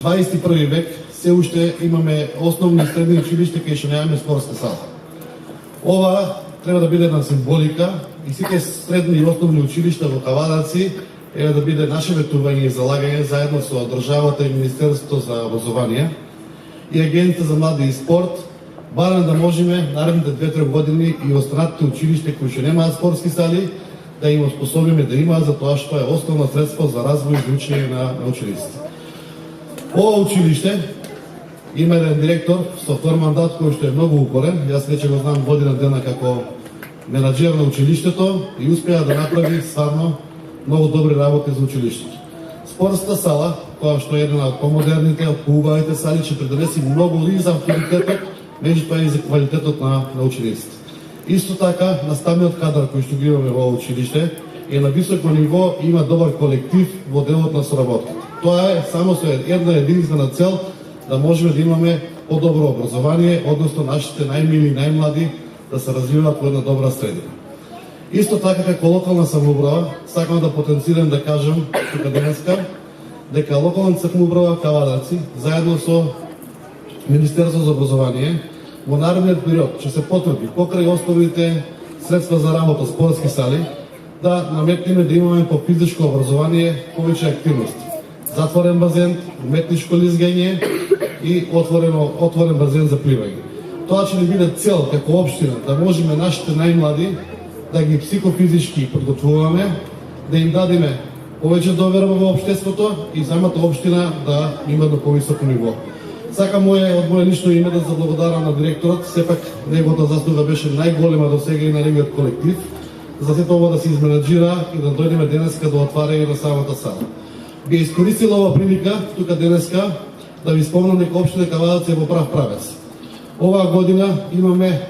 21 век се уште имаме основни и средни училишта кај што немаме спортска сала. Ова треба да биде една символика и сите средни и основни училишта во Кавадарци да биде наше ветување и залагање заедно со државата и Министерството за образование и Агенција за млади и спорт, барем да можеме наредните 2-3 години и останатите училишта кои што немаат спортски сали да им способиме да имаат, за тоа што е основно средство за развој и учење на учениците. Ова училиште има еден директор со втор мандат кој што е многу упорен. Јас веќе го знам година дена како менаџер на училиштето и успеа да направи стварно многу добри работи за училиштето. Спортската сала, која што е една од помодерните, од поубавите сали, ќе придонеси многу и за авторитетот, меѓутоа и за квалитетот на учениците. Исто така, наставниот кадар кој што ги имаме во училиште е на високо ниво и има добар колектив во делот на соработката. Тоа е само со една единствена цел да можеме да имаме подобро образование, односно нашите најмили и најмлади да се развиваат во една добра средина. Исто така како локална самоуправа, сакам да потенцирам да кажам тука денеска дека локалната самоуправа Кавадарци заедно со Министерството за образование во наредниот период ќе се потврди покрај основните средства за работа спортски сали да наметнеме да имаме по физичко образование повеќе активности. Затворен базен, уметничко лизгање и отворен базен за пливање. Тоа ќе ни биде цел како општина да можеме нашите најмлади да ги психофизички подготвуваме, да им дадеме повеќе доверба во општеството и самата општина да има на повисоко ниво. Сакам од моје лично име да заблагодарам на директорот, сепак неговата заслуга беше најголема до сега и на неговиот колектив, за сето ова да се изменаџира и да дојдеме денеска до отварање на самата сала. Би искористила ова прилика тука денеска да ви спомнам дека општина Кавадарци е во прав правец. Оваа година имаме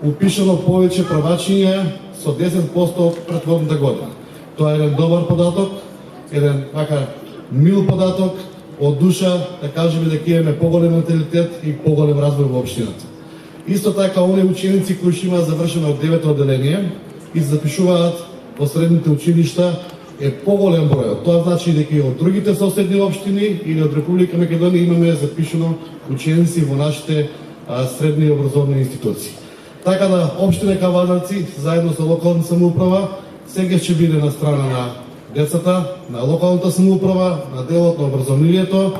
упишано повеќе правачиња со 10% од претходната година. Тоа е еден добар податок, еден така мил податок, од душа да кажеме дека имаме поголем наталитет и поголем развој во општината. Исто така, оние ученици кои што имаат завршено од 9-то одделение и се запишуваат во средните училишта е поголем број. Тоа значи дека и од другите соседни општини или од Република Македонија имаме запишано ученици во нашите средни образовни институции. Така да општина Кавадарци заедно со локалната самоуправа сега ќе биде на страна на децата, на локалната самоуправа, на делот на образованието.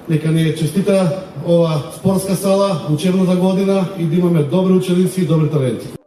Нека ни честита ова спортска сала, учебната година и да имаме добри ученици и добри таленти.